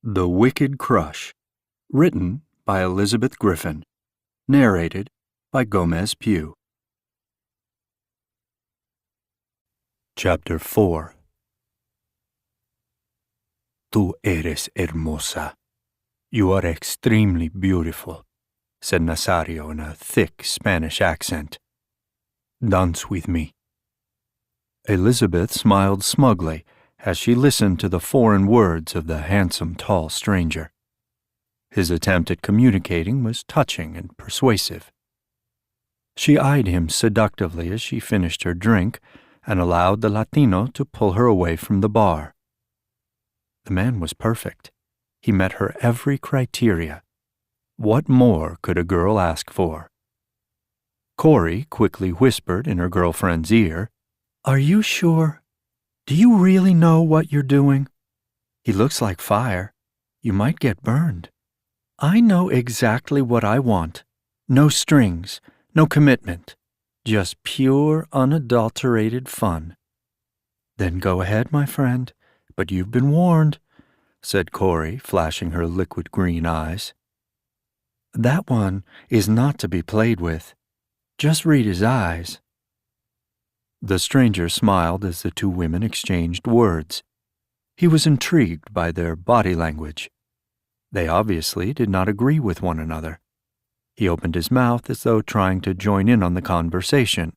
The Wicked Crush, written by Elizabeth Griffin, narrated by Gomez Pugh. Chapter 4. Tú eres hermosa. You are extremely beautiful, said Nazario in a thick Spanish accent. Dance with me. Elizabeth smiled smugly as she listened to the foreign words of the handsome, tall stranger. His attempt at communicating was touching and persuasive. She eyed him seductively as she finished her drink and allowed the Latino to pull her away from the bar. The man was perfect. He met her every criteria. What more could a girl ask for? Corey quickly whispered in her girlfriend's ear, "Are you sure? Do you really know what you're doing? He looks like fire. You might get burned. I know exactly what I want. No strings, no commitment. Just pure, unadulterated fun." "Then go ahead, my friend, but you've been warned," said Corey, flashing her liquid green eyes. "That one is not to be played with. Just read his eyes." The stranger smiled as the two women exchanged words. He was intrigued by their body language. They obviously did not agree with one another. He opened his mouth as though trying to join in on the conversation.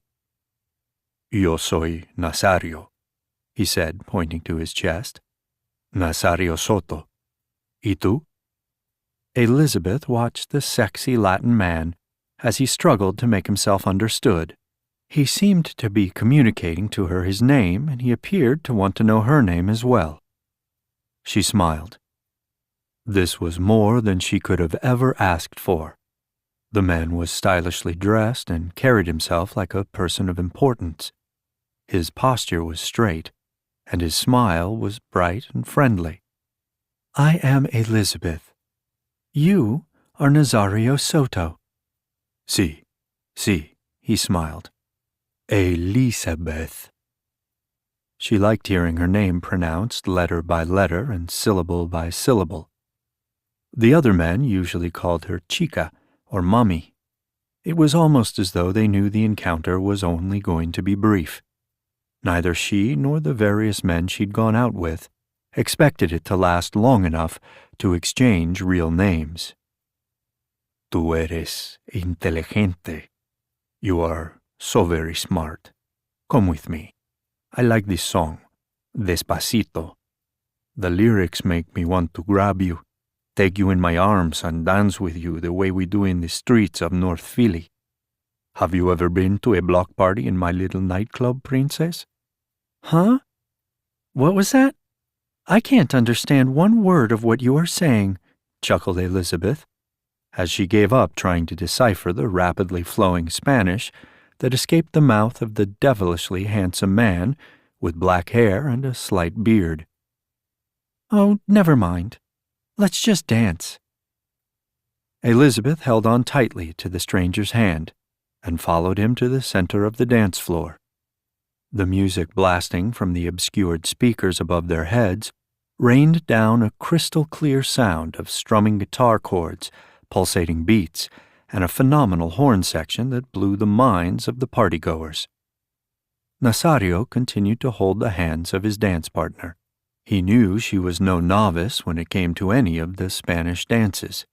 "Yo soy Nazario," he said, pointing to his chest. "Nazario Soto. ¿Y tú?" Elizabeth watched the sexy Latin man as he struggled to make himself understood. He seemed to be communicating to her his name, and he appeared to want to know her name as well. She smiled. This was more than she could have ever asked for. The man was stylishly dressed and carried himself like a person of importance. His posture was straight, and his smile was bright and friendly. "I am Elizabeth. You are Nazario Soto." "Sí, sí," he smiled. "Elizabeth." She liked hearing her name pronounced letter by letter and syllable by syllable. The other men usually called her chica or mommy. It was almost as though they knew the encounter was only going to be brief. Neither she nor the various men she'd gone out with expected it to last long enough to exchange real names. "Tú eres inteligente. You are so very smart. Come with me. I like this song, Despacito. The lyrics make me want to grab you, take you in my arms and dance with you the way we do in the streets of North Philly. Have you ever been to a block party in my little nightclub, princess?" "Huh? What was that? I can't understand one word of what you are saying," chuckled Elizabeth, as she gave up trying to decipher the rapidly flowing Spanish that escaped the mouth of the devilishly handsome man with black hair and a slight beard. "Oh, never mind. Let's just dance." Elizabeth held on tightly to the stranger's hand and followed him to the center of the dance floor. The music blasting from the obscured speakers above their heads rained down a crystal-clear sound of strumming guitar chords, pulsating beats, and a phenomenal horn section that blew the minds of the partygoers. Nazario continued to hold the hands of his dance partner. He knew she was no novice when it came to any of the Spanish dances.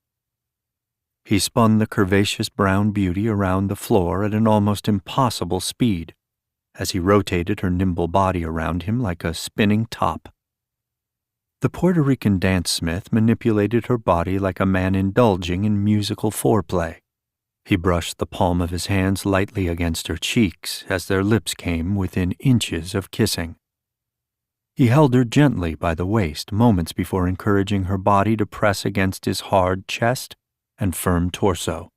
He spun the curvaceous brown beauty around the floor at an almost impossible speed, as he rotated her nimble body around him like a spinning top. The Puerto Rican dance-smith manipulated her body like a man indulging in musical foreplay. He brushed the palm of his hands lightly against her cheeks as their lips came within inches of kissing. He held her gently by the waist moments before encouraging her body to press against his hard chest and firm torso.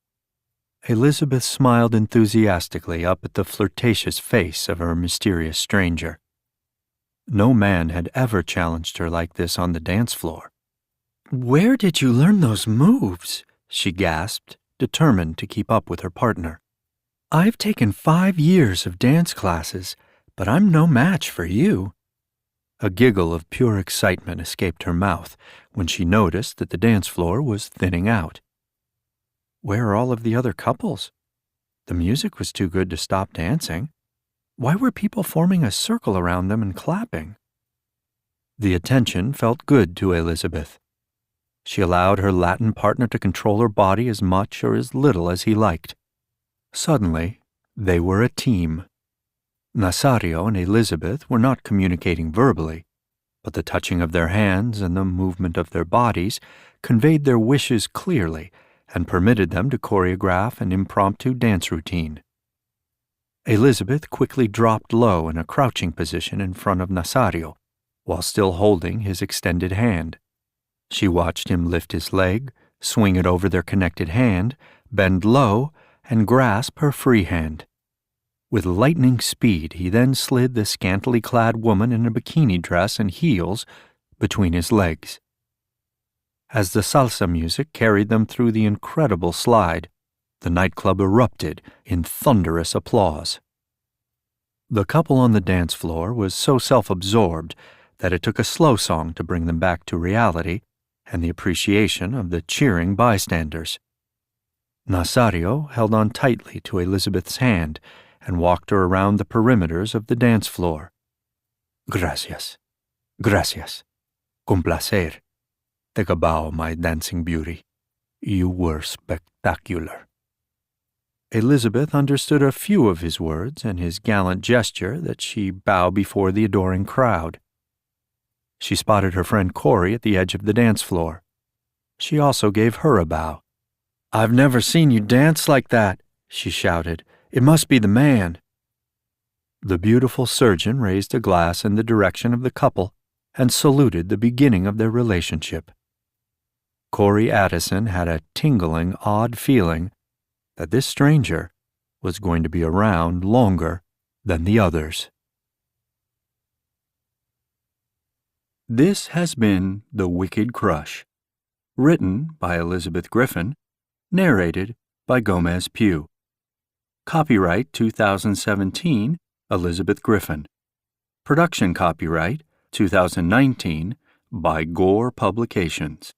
Elizabeth smiled enthusiastically up at the flirtatious face of her mysterious stranger. No man had ever challenged her like this on the dance floor. "Where did you learn those moves?" she gasped, determined to keep up with her partner. "I've taken 5 years of dance classes, but I'm no match for you." A giggle of pure excitement escaped her mouth when she noticed that the dance floor was thinning out. Where are all of the other couples? The music was too good to stop dancing. Why were people forming a circle around them and clapping? The attention felt good to Elizabeth. She allowed her Latin partner to control her body as much or as little as he liked. Suddenly, they were a team. Nazario and Elizabeth were not communicating verbally, but the touching of their hands and the movement of their bodies conveyed their wishes clearly and permitted them to choreograph an impromptu dance routine. Elizabeth quickly dropped low in a crouching position in front of Nazario, while still holding his extended hand. She watched him lift his leg, swing it over their connected hand, bend low, and grasp her free hand. With lightning speed, he then slid the scantily clad woman in a bikini dress and heels between his legs. As the salsa music carried them through the incredible slide, the nightclub erupted in thunderous applause. The couple on the dance floor was so self-absorbed that it took a slow song to bring them back to reality and the appreciation of the cheering bystanders. Nazario held on tightly to Elizabeth's hand and walked her around the perimeters of the dance floor. Gracias, gracias, con placer. Take a bow, my dancing beauty. You were spectacular. Elizabeth understood a few of his words and his gallant gesture that she bowed before the adoring crowd. She spotted her friend Corey at the edge of the dance floor. She also gave her a bow. "I've never seen you dance like that," she shouted. "It must be the man." The beautiful surgeon raised a glass in the direction of the couple and saluted the beginning of their relationship. Corey Addison had a tingling, odd feeling that this stranger was going to be around longer than the others. This has been The Wicked Crush, written by Elizabeth Griffin, narrated by Gomez Pugh. Copyright 2017, Elizabeth Griffin. Production copyright 2019 by Gore Publications.